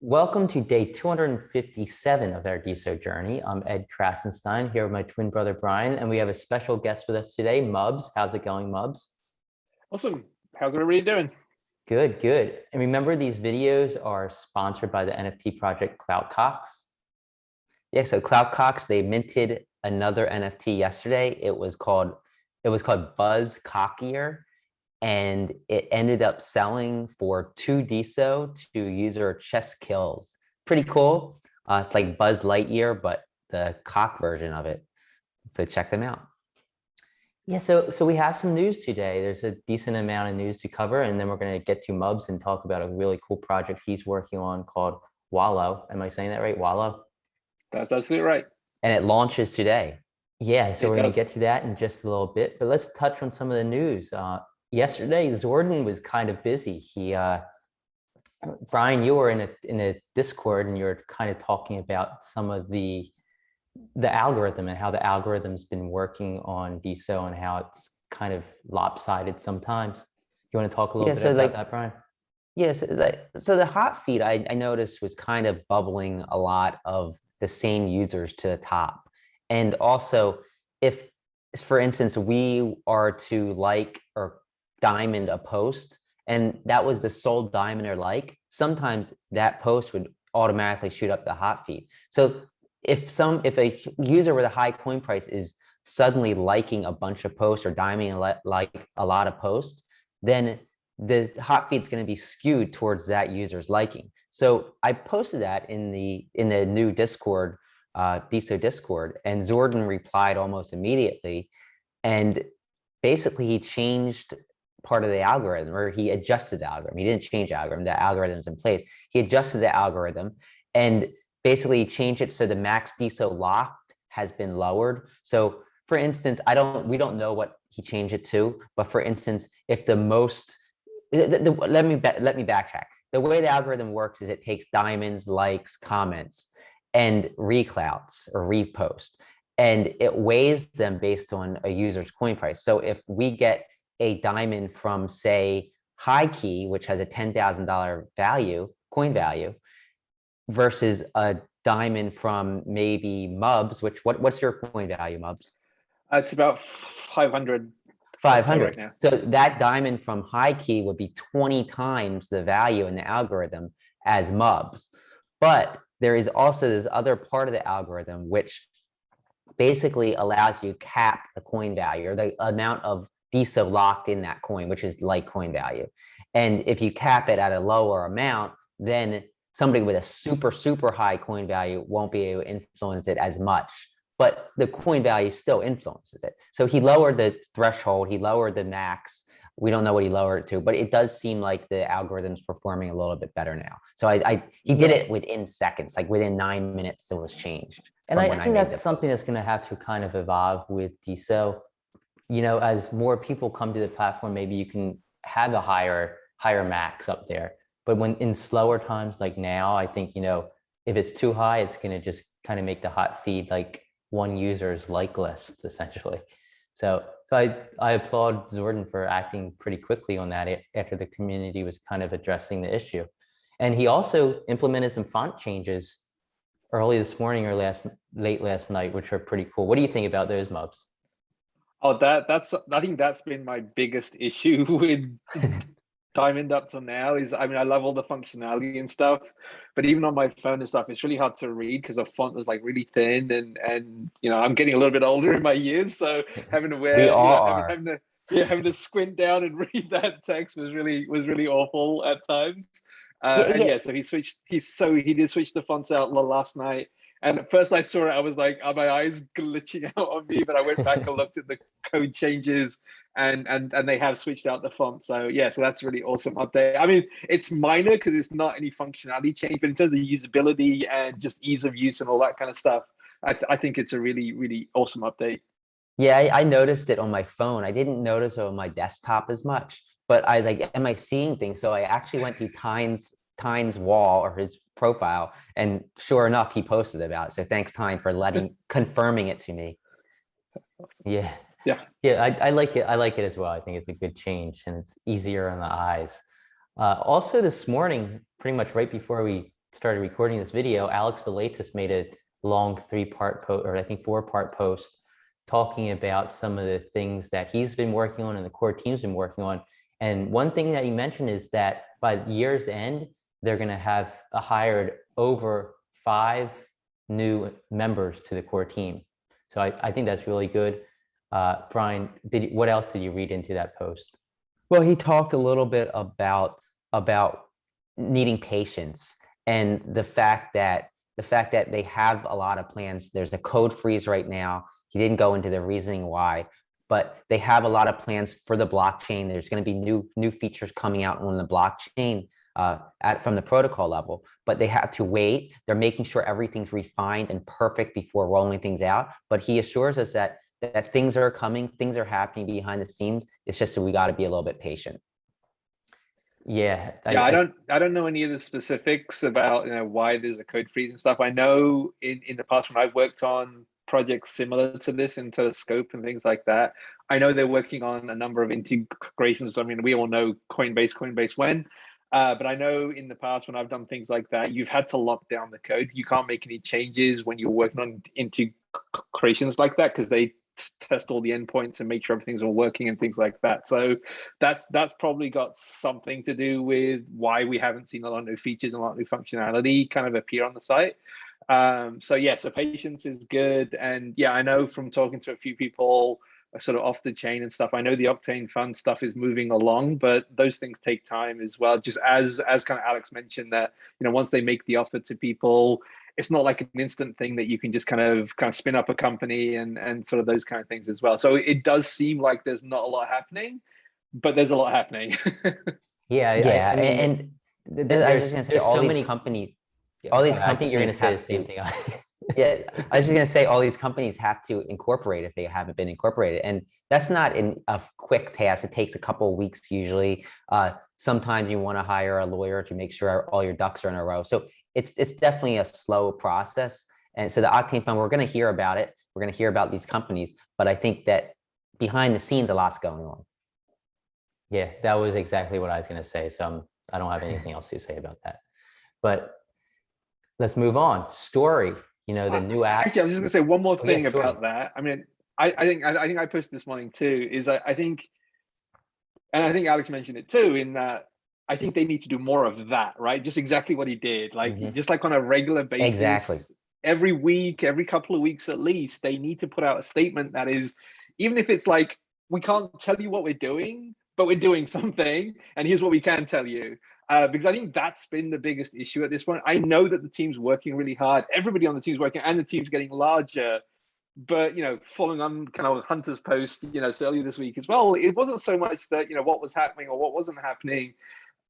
Welcome to day 257 of our DeSo journey. I'm Ed Krasenstein here with my twin brother Brian, and we have a special guest with us today, Mubs. How's it going, Mubs? Awesome. How's everybody doing? Good, good. And remember, these videos are sponsored by the NFT project CloutCox. Yeah, so CloutCox, they minted another NFT yesterday. It was called Buzz Cockier, and it ended up selling for 2 DeSo to user Chess Kills. Pretty cool. It's like Buzz Lightyear, but the cock version of it. So check them out. Yeah, so we have some news today. There's a decent amount of news to cover, and then we're going to get to Mubs and talk about a really cool project he's working on called Wollo. Am I saying that right? Wollo? That's absolutely right. And it launches today. Yeah, so It we're going to does. get to that in just a little bit, but let's touch on some of the news. Yesterday, Zordon was kind of busy. Brian, you were in a Discord and you were kind of talking about some of the algorithm and how the algorithm's been working on DeSo and how it's kind of lopsided sometimes. You want to talk a little bit about that, Brian? Yes, so the hot feed I noticed was kind of bubbling a lot of the same users to the top. And also, if, for instance, we are to like or diamond a post, and that was the sole diamond or like, sometimes that post would automatically shoot up the hot feed. So if a user with a high coin price is suddenly liking a bunch of posts or diamonding like a lot of posts, then the hot feed is going to be skewed towards that user's liking. So I posted that in the new Discord, DeSo Discord, and Zordon replied almost immediately. And basically he changed part of the algorithm, or he adjusted the algorithm. He didn't change the algorithm. The algorithm is in place. He adjusted the algorithm and basically changed it so the max DeSo lock has been lowered. So for instance, we don't know what he changed it to, but for instance, if the most let me backtrack. The way the algorithm works is it takes diamonds, likes, comments, and reclouts or repost, and it weighs them based on a user's coin price. So if we get a diamond from, say, High Key, which has a $10,000 coin value, versus a diamond from maybe Mubs, what's your coin value, Mubs? It's about 500. 500 right now. So that diamond from High Key would be 20 times the value in the algorithm as Mubs. But there is also this other part of the algorithm which basically allows you to cap the coin value, or the amount of DeSo locked in that coin, which is like coin value. And if you cap it at a lower amount, then somebody with a super high coin value won't be able to influence it as much, but the coin value still influences it. So he lowered the threshold, he lowered the max. We don't know what he lowered it to, but it does seem like the algorithm's performing a little bit better now. So he did it within seconds, like within 9 minutes, it was changed. And I think that's something that's going to have to kind of evolve with DeSo. You know, as more people come to the platform, maybe you can have a higher max up there. But when in slower times like now, I think, you know, if it's too high, it's going to just kind of make the hot feed like one user's like list, essentially. So I applaud Zordon for acting pretty quickly on that after the community was kind of addressing the issue. And he also implemented some font changes early this morning or late last night, which are pretty cool. What do you think about those, Mubs? Oh, I think that's been my biggest issue with Diamond up till now. I love all the functionality and stuff, but even on my phone and stuff, it's really hard to read because the font was like really thin, and you know, I'm getting a little bit older in my years, so having to having to squint down and read that text was really awful at times. So he did switch the fonts out last night. And at first I saw it, I was like, are my eyes glitching out on me? But I went back and looked at the code changes, and they have switched out the font. So yeah, so that's really awesome update. I mean, it's minor because it's not any functionality change, but in terms of usability and just ease of use and all that kind of stuff, I think it's a really awesome update. Yeah, I noticed it on my phone. I didn't notice it on my desktop as much, but I like, am I seeing things? So I actually went to Tyne's wall or his profile, and sure enough, he posted about it. So thanks, Tyne, for confirming it to me. Yeah. I like it. I like it as well. I think it's a good change and it's easier on the eyes. Also this morning, pretty much right before we started recording this video, Alex Velatis made a long 3-part post, or I think 4-part post, talking about some of the things that he's been working on and the core team's been working on. And one thing that he mentioned is that by year's end, they're going to have hired over 5 new members to the core team. So I think that's really good. Brian, what else did you read into that post? Well, he talked a little bit about needing patience, and the fact that they have a lot of plans. There's a code freeze right now. He didn't go into the reasoning why, but they have a lot of plans for the blockchain. There's going to be new features coming out on the blockchain from the protocol level, but they have to wait. They're making sure everything's refined and perfect before rolling things out. But he assures us that things are coming, things are happening behind the scenes. It's just that we got to be a little bit patient. Yeah, I don't know any of the specifics about why there's a code freeze and stuff. I know in the past when I've worked on projects similar to this in terms of scope and things like that, I know they're working on a number of integrations. I mean, we all know Coinbase when, but I know in the past when I've done things like that, you've had to lock down the code. You can't make any changes when you're working on integrations like that, because they test all the endpoints and make sure everything's all working and things like that. So that's probably got something to do with why we haven't seen a lot of new features and a lot of new functionality kind of appear on the site. So patience is good. And yeah, I know from talking to a few people sort of off the chain and stuff, I know the Octane Fund stuff is moving along, but those things take time as well. Just as kind of Alex mentioned, that once they make the offer to people, it's not like an instant thing that you can just kind of spin up a company and sort of those kind of things as well. So it does seem like there's not a lot happening, but there's a lot happening. Yeah, I mean, and I was just gonna say there's all so these many companies, I think you're going to say the same thing. yeah, I was just gonna say all these companies have to incorporate if they haven't been incorporated, and that's not a quick task. It takes a couple of weeks usually. Sometimes you want to hire a lawyer to make sure all your ducks are in a row. So it's definitely a slow process. And so the Octane Fund, we're going to hear about it. We're going to hear about these companies, but I think that behind the scenes, a lot's going on. Yeah, that was exactly what I was going to say. So I don't have anything else to say about that. But let's move on. Story, the new app. Actually, I was just going to say one more thing about that. I mean, I think I posted this morning too, is I think, and I think Alex mentioned it too, in that I think they need to do more of that, right? Just exactly what he did, like just like on a regular basis. Exactly. Every week, every couple of weeks at least, they need to put out a statement that is, even if it's like, we can't tell you what we're doing, but we're doing something, and here's what we can tell you. Because I think that's been the biggest issue at this point. I know that the team's working really hard. Everybody on the team's working, and the team's getting larger. But following on kind of Hunter's post, so earlier this week as well, it wasn't so much that what was happening or what wasn't happening.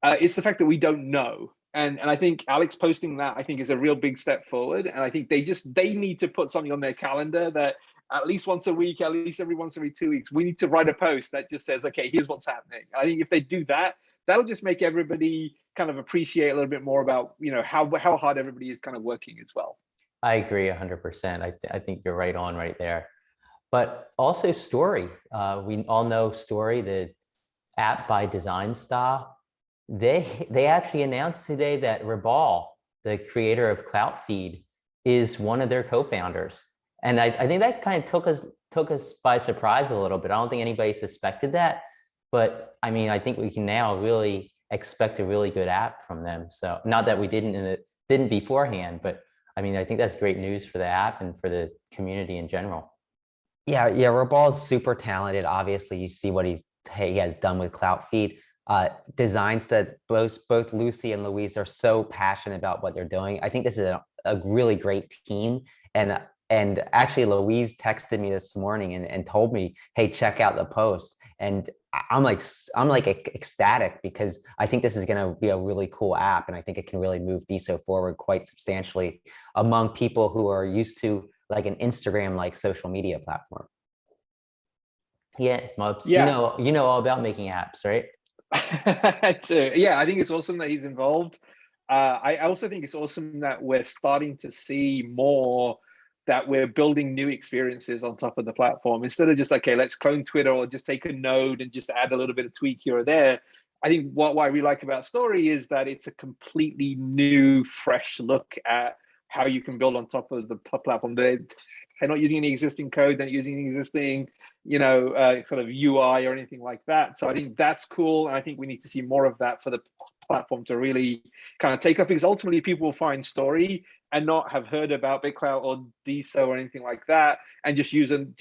It's the fact that we don't know. And I think Alex posting that, I think, is a real big step forward. And I think they need to put something on their calendar that at least once a week, at least once every 2 weeks, we need to write a post that just says, okay, here's what's happening. I think if they do that, that'll just make everybody kind of appreciate a little bit more about how hard everybody is kind of working as well. I agree 100%. I think you're right on right there. But also Story. We all know Story, the app by Design Star. They actually announced today that Rabal, the creator of Cloutfeed, is one of their co-founders. And I think that kind of took us by surprise a little bit. I don't think anybody suspected that. But I mean, I think we can now really expect a really good app from them. So not that we didn't beforehand, but I mean, I think that's great news for the app and for the community in general. Yeah, Rabal is super talented. Obviously, you see what he has done with Cloutfeed. Designs that both Lucy and Louise are so passionate about what they're doing. I think this is a really great team. And actually, Louise texted me this morning and told me, "Hey, check out the post." And I'm like ecstatic, because I think this is going to be a really cool app, and I think it can really move DeSo forward quite substantially among people who are used to like an Instagram-like social media platform. Yeah, Mubs, you know all about making apps, right? Yeah, I think it's awesome that he's involved. I also think it's awesome that we're starting to see more, that we're building new experiences on top of the platform, instead of just, okay, let's clone Twitter or just take a node and just add a little bit of tweak here or there. I think what I really like about Story is that it's a completely new, fresh look at how you can build on top of the platform. They're not using any existing code, they're not using any existing, sort of UI or anything like that. So I think that's cool. And I think we need to see more of that for the platform to really kind of take up, because ultimately people will find Story and not have heard about BitClout or DeSo or anything like that, and just use an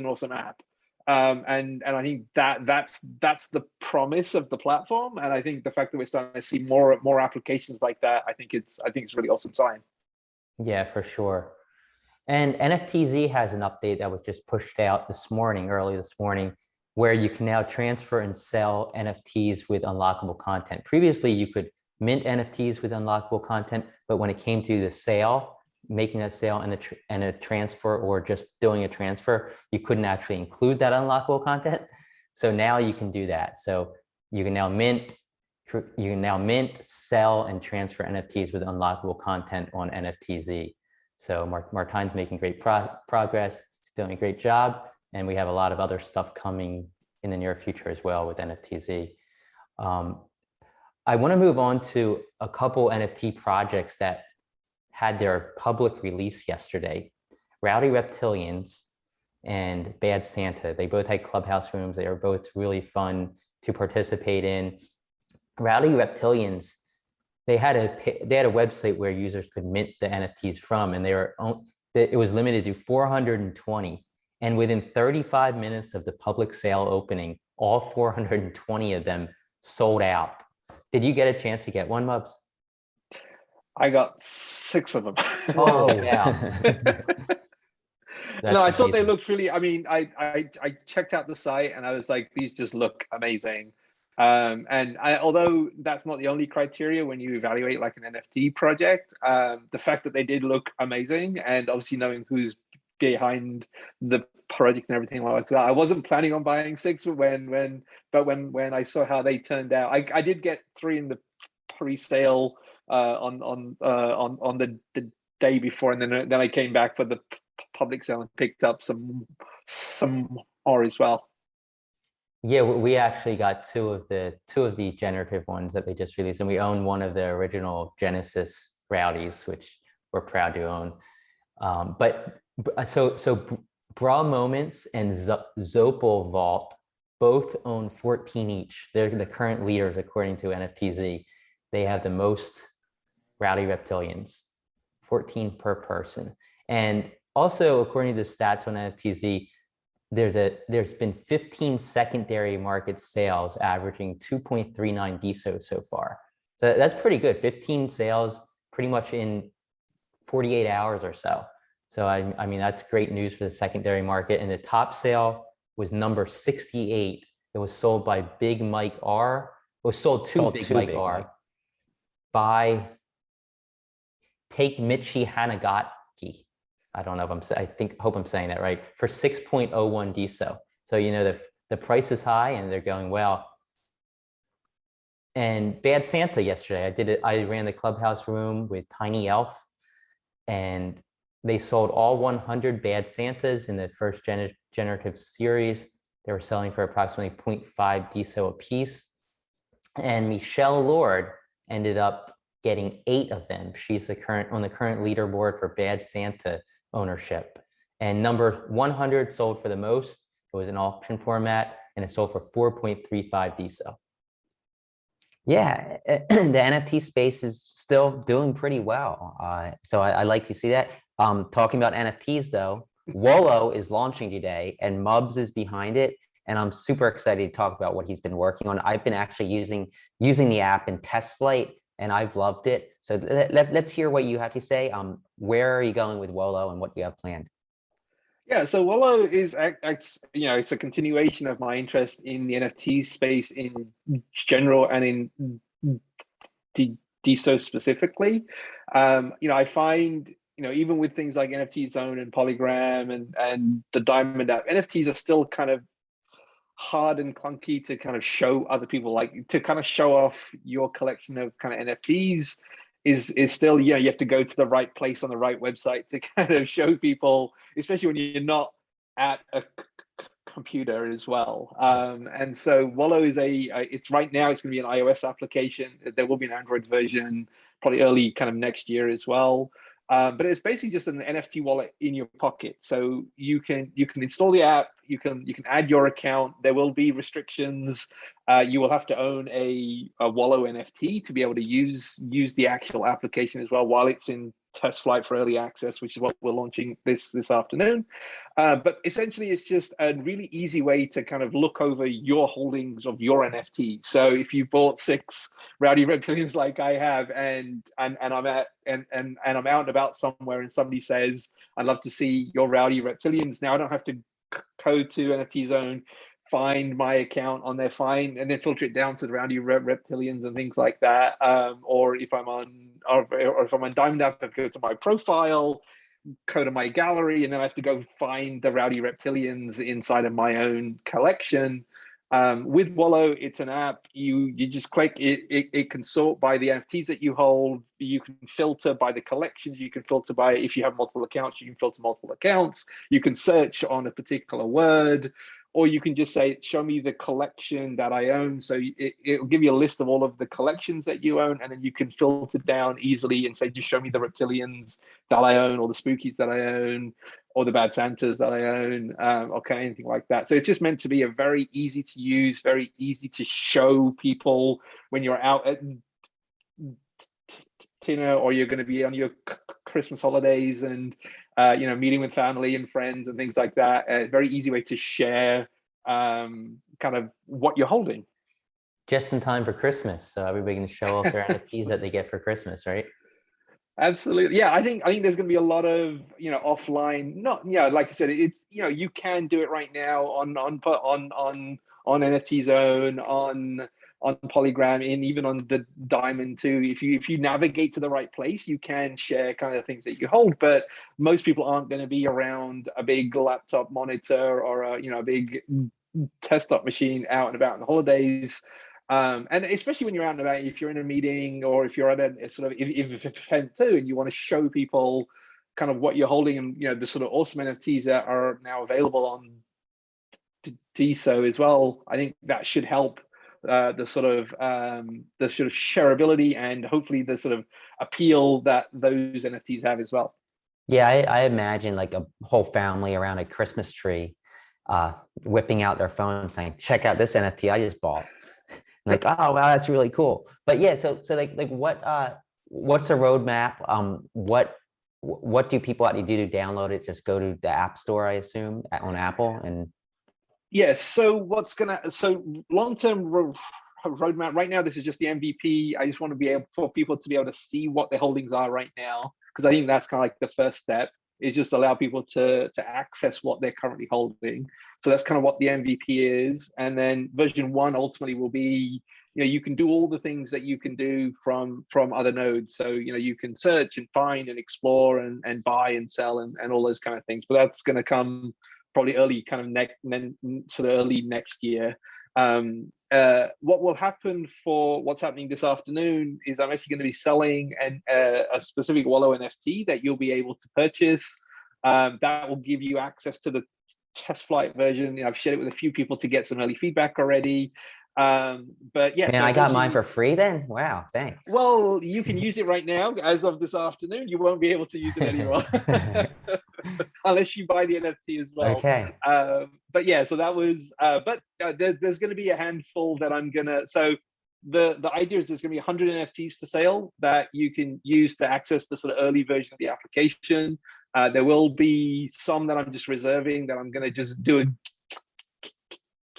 awesome app. And I think that's the promise of the platform. And I think the fact that we're starting to see more applications like that, I think it's a really awesome sign. Yeah, for sure. And NFTZ has an update that was just pushed out early this morning, where you can now transfer and sell NFTs with unlockable content. Previously, you could mint NFTs with unlockable content, but when it came to the sale, making that sale and a transfer, or just doing a transfer, you couldn't actually include that unlockable content. So now you can do that. So you can now mint, sell, and transfer NFTs with unlockable content on NFTZ. So Martine's making great progress. He's doing a great job. And we have a lot of other stuff coming in the near future as well with NFTZ. I want to move on to a couple NFT projects that had their public release yesterday. Rowdy Reptilians and Bad Santa. They both had clubhouse rooms. They were both really fun to participate in. Rowdy Reptilians, they had a website where users could mint the NFTs from, and it was limited to 420. And within 35 minutes of the public sale opening, all 420 of them sold out. Did you get a chance to get one, Mubs? I got 6 of them. Oh, yeah. No, I thought they looked really, I mean, I checked out the site and I was like, these just look amazing. Although that's not the only criteria when you evaluate like an NFT project, the fact that they did look amazing, and obviously knowing who's behind the project and everything like that, I wasn't planning on buying 6, but when I saw how they turned out, I did get 3 in the pre-sale on the day before, and then I came back for the public sale and picked up some more as well. Yeah, we actually got two of the generative ones that they just released, and we own one of the original Genesis Rowdies, which we're proud to own. So Bra Moments and Zopal Vault both own 14 each. They're the current leaders according to NFTZ. They have the most Rowdy Reptilians, 14 per person. And also, according to the stats on NFTZ, there's been 15 secondary market sales averaging 2.39 DeSo so far. So that's pretty good. 15 sales pretty much in 48 hours or so. So I mean, that's great news for the secondary market. And the top sale was number 68. It was sold by Big Mike R. It was sold to Big Mike R by Take Michi Hanagaki. I don't know if hope I'm saying that right, for 6.01 DeSo. So, you know, the price is high and they're going well. And Bad Santa yesterday, I ran the clubhouse room with Tiny Elf, and they sold all 100 Bad Santas in the first generative series. They were selling for approximately 0.5 DeSo a piece. And Michelle Lord ended up getting 8 of them. She's on the current leaderboard for Bad Santa ownership. And number 100 sold for the most. It was an auction format, and it sold for 4.35 DeSo. Yeah, the NFT space is still doing pretty well. So I like to see that. Talking about NFTs though, Wollo is launching today, and Mubs is behind it. And I'm super excited to talk about what he's been working on. I've been actually using the app in test flight, and I've loved it. So let's hear what you have to say. Where are you going with Wollo and what you have planned? Yeah, so Wollo is, it's a continuation of my interest in the NFT space in general and in DeSo specifically. I find, even with things like NFT Zone and Polygram and the DiamondApp, NFTs are still kind of hard and clunky to kind of show other people, like to kind of show off your collection of kind of NFTs is still, you have to go to the right place on the right website to kind of show people, especially when you're not at a computer as well. And so Wollo is it's right now, it's going to be an iOS application. There will be an Android version, probably early kind of next year as well. But it's basically just an NFT wallet in your pocket. So you can install the app, you can add your account. There will be restrictions. You will have to own a Wollo NFT to be able to use the actual application as well while it's in test flight for early access, which is what we're launching this afternoon. But essentially, it's just a really easy way to kind of look over your holdings of your NFT. So if you bought 6 rowdy reptilians like I have, and I'm out and about somewhere, and somebody says, "I'd love to see your rowdy reptilians," now I don't have to code to NFT Zone, find my account on there, and then filter it down to the rowdy reptilians and things like that. Or if I'm on DiamondApp, I go to my profile, go to my gallery, and then I have to go find the rowdy reptilians inside of my own collection. With Wollo, it's an app. You just click it. It can sort by the NFTs that you hold. You can filter by the collections. You can filter by, if you have multiple accounts, you can filter multiple accounts. You can search on a particular word, or you can just say, show me the collection that I own. So it'll give you a list of all of the collections that you own, and then you can filter down easily and say, just show me the reptilians that I own, or the spookies that I own, or the bad Santas that I own, okay, anything like that. So it's just meant to be a very easy to use, very easy to show people when you're out at dinner, or you're going to be on your Christmas holidays and meeting with family and friends and things like that. A very easy way to share kind of what you're holding. Just in time for Christmas, so everybody can show off their NFTs that they get for Christmas, right? Absolutely. Yeah, I think there's going to be a lot of offline, not like I said, it's you can do it right now on NFT Zone, on Polygram, and even on the Diamond too. If you navigate to the right place, you can share kind of things that you hold. But most people aren't going to be around a big laptop monitor or a big desktop machine out and about in the holidays. And especially when you're out and about, if you're in a meeting or if you're at a sort of event too, and you want to show people kind of what you're holding, and the sort of awesome NFTs that are now available on DeSo as well, I think that should help the sort of shareability and hopefully the sort of appeal that those NFTs have as well. Yeah, I imagine like a whole family around a Christmas tree, whipping out their phone and saying, "Check out this NFT I just bought." Like, oh wow, that's really cool. But yeah, so like what's a roadmap? What do people have to do to download it? Just go to the App Store, I assume, on Apple. And yes, so long-term roadmap right now, this is just the MVP. I just want to be able for people to be able to see what their holdings are right now, because I think that's kind of like the first step, is just allow people to access what they're currently holding. So that's kind of what the MVP is. And then version 1 ultimately will be, you can do all the things that you can do from other nodes. So, you can search and find and explore and buy and sell and all those kind of things. But that's going to come probably early kind of early next year. What will happen for what's happening this afternoon is I'm actually going to be selling a specific Wollo NFT that you'll be able to purchase. That will give you access to the test flight version. I've shared it with a few people to get some early feedback already. But yeah, man, I got mine for free then. Wow, thanks. Well, you can use it right now. As of this afternoon, you won't be able to use it anymore unless you buy the NFT as well. Okay. But yeah, so that was. There's going to be a handful that I'm gonna. So the idea is there's going to be 100 NFTs for sale that you can use to access the sort of early version of the application. There will be some that I'm just reserving that I'm going to just do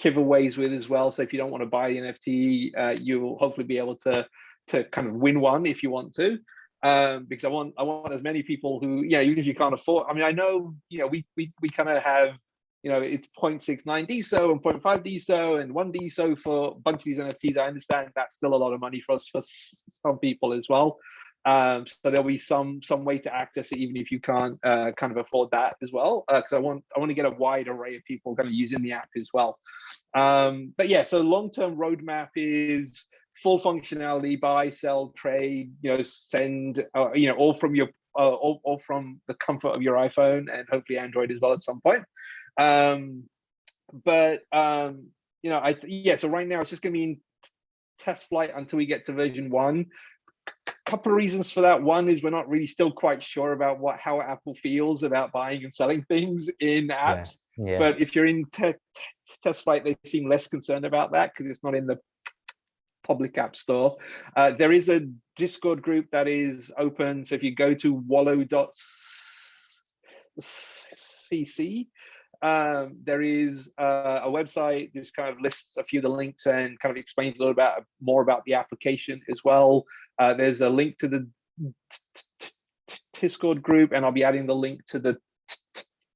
giveaways with as well. So if you don't want to buy the NFT, you will hopefully be able to kind of win one if you want to. Because I want as many people who, even if you can't afford. I mean, I know, we kind of have, it's 0.69 DeSo and 0.5 DeSo and 1 DeSo for a bunch of these NFTs. I understand that's still a lot of money for some people as well. So there'll be some way to access it, even if you can't kind of afford that as well. Because I want to get a wide array of people kind of using the app as well. But yeah, so long-term roadmap is full functionality, buy, sell, trade, send, all from your all from the comfort of your iPhone and hopefully Android as well at some point. but you know, yeah. So right now it's just going to be in test flight until we get to version 1. Couple of reasons for that. One is we're not really still quite sure about how Apple feels about buying and selling things in apps. Yeah. But if you're in test flight, they seem less concerned about that because it's not in the public app store. There is a Discord group that is open. So if you go to wollo.cc, there is a website. This kind of lists a few of the links and kind of explains a little bit more about the application as well. There's a link to the Discord group, and I'll be adding the link to the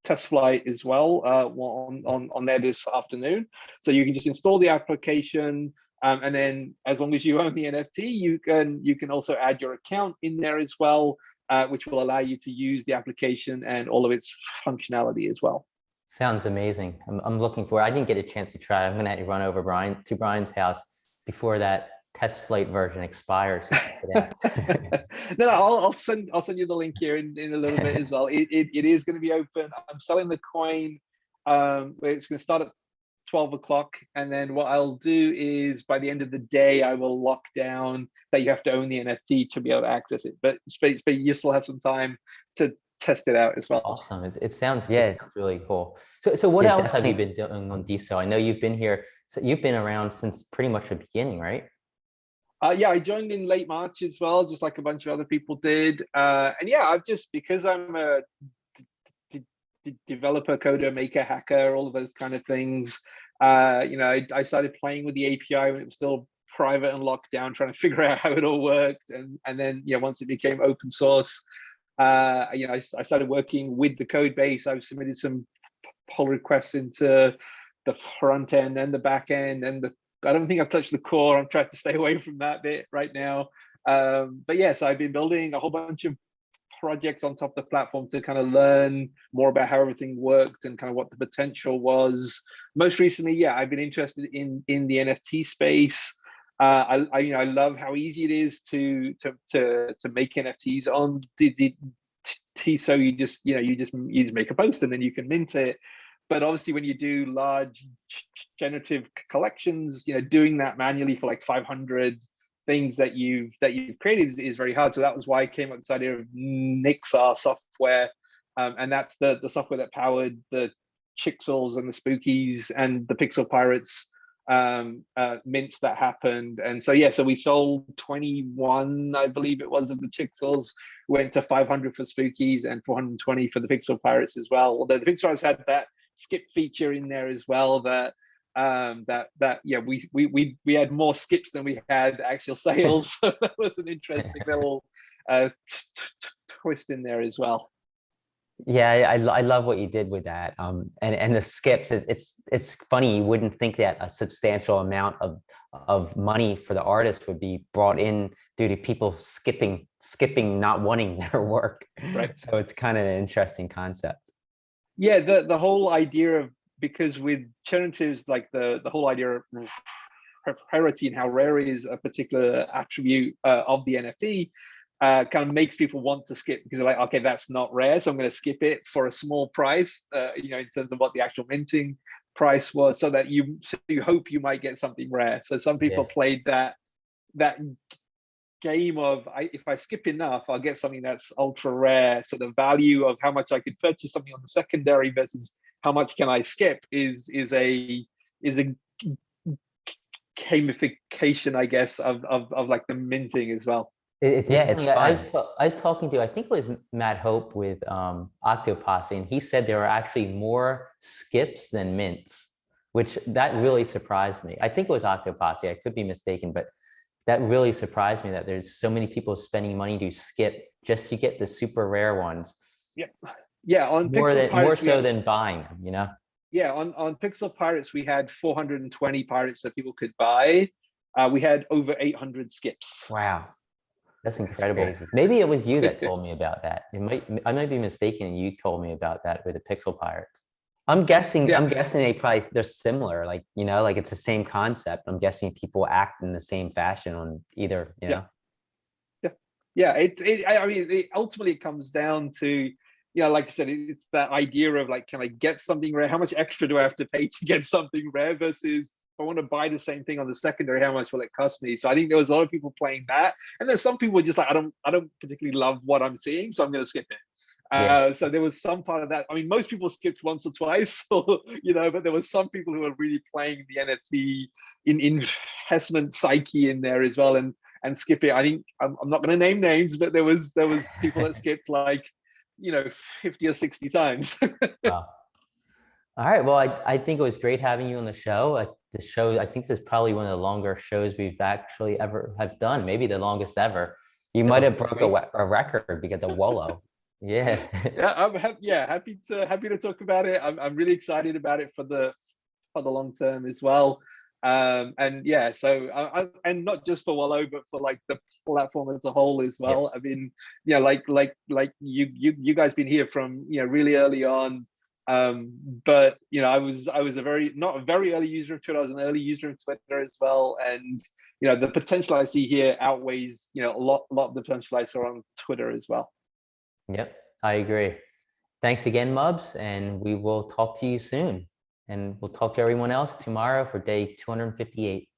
test flight as well on there this afternoon. So you can just install the application, and then as long as you own the NFT, you can also add your account in there as well, which will allow you to use the application and all of its functionality as well. Sounds amazing. I'm looking forward. I didn't get a chance to try. I'm gonna have to run over to Brian's house before that test flight version expires. No, I'll send you the link here in a little bit as well. It is going to be open. I'm selling the coin. It's going to start at 12 o'clock, and then what I'll do is by the end of the day I will lock down that you have to own the NFT to be able to access it. But you still have some time to test it out as well. Awesome. It sounds really cool. So what else have you been doing on DeSo? I know you've been here. So you've been around since pretty much the beginning, right? Yeah, I joined in late March as well, just like a bunch of other people did. And yeah, I've just, because I'm a developer, coder, maker, hacker, all of those kind of things, you know, I started playing with the API when it was still private and locked down, trying to figure out how it all worked. And then, yeah, once it became open source, you know, I started working with the code base. I've submitted some pull requests into the front end and the back end, and I don't think I've touched the core. I'm trying to stay away from that bit right now. But yeah, so I've been building a whole bunch of projects on top of the platform to kind of learn more about how everything worked and kind of what the potential was. Most recently, yeah, I've been interested in the NFT space. I love how easy it is to make NFTs on DeSo. You just make a post and then you can mint it. But obviously, when you do large generative collections, you know, doing that manually for like 500 things that you've created is very hard. So that was why I came up with this idea of Nixar software, and that's the software that powered the Chixels and the Spookies and the Pixel Pirates mints that happened. And so yeah, so we sold 21, I believe it was, of the Chixels. Went to 500 for Spookies and 420 for the Pixel Pirates as well. Although the Pixel Pirates had that skip feature in there as well, that yeah, we had more skips than we had actual sales. So that was an interesting little twist in there as well. Yeah, I love what you did with that. And the skips, it's funny, you wouldn't think that a substantial amount of money for the artist would be brought in due to people skipping, not wanting their work. Right. So it's kind of an interesting concept. Yeah, the whole idea of, because with generatives, like the whole idea of rarity and how rare is a particular attribute of the NFT, kind of makes people want to skip, because they're like, okay, that's not rare, so I'm going to skip it for a small price, you know, in terms of what the actual minting price was, so that you hope you might get something rare. So some people played that game of, if I skip enough, I'll get something that's ultra rare. So the value of how much I could purchase something on the secondary versus how much can I skip is a gamification, I guess, of like the minting as well. It's I was talking to, I think it was Matt Hope with Octoposse, and he said there are actually more skips than mints, which that really surprised me. I think it was Octoposse, I could be mistaken, but that really surprised me that there's so many people spending money to skip just to get the super rare ones. Yeah, on more so than buying them, you know? Yeah, on Pixel Pirates, we had 420 pirates that people could buy. We had over 800 skips. Wow. That's incredible. Maybe it was you that told me about that. I might be mistaken, and you told me about that with the Pixel Pirates. I'm guessing they're similar, like, you know, like it's the same concept. I'm guessing people act in the same fashion on either, you know. I mean, ultimately it comes down to, yeah, like I said, it's that idea of like, can I get something rare? How much extra do I have to pay to get something rare versus if I want to buy the same thing on the secondary, how much will it cost me? So I think there was a lot of people playing that. And then some people were just like, I don't particularly love what I'm seeing, so I'm going to skip it. Yeah. So there was some part of that. I mean, most people skipped once or twice, or, but there was some people who were really playing the NFT investment psyche in there as well, and skip it. I think I'm not going to name names, but there was people that skipped like 50 or 60 times. Wow. All right. Well, I think it was great having you on the show. The show, I think this is probably one of the longer shows we've actually ever have done, maybe the longest ever. You might have broke a record because of Wollo. Yeah. Yeah, happy to talk about it. I'm really excited about it for the long term as well. And yeah, so and not just for Wollo, but for like the platform as a whole as well. I mean, like you guys been here from really early on. But I was not a very early user of Twitter. I was an early user of Twitter as well, and the potential I see here outweighs a lot of the potential I saw on Twitter as well. Yep, I agree. Thanks again, Mubs, and we will talk to you soon. And we'll talk to everyone else tomorrow for day 258.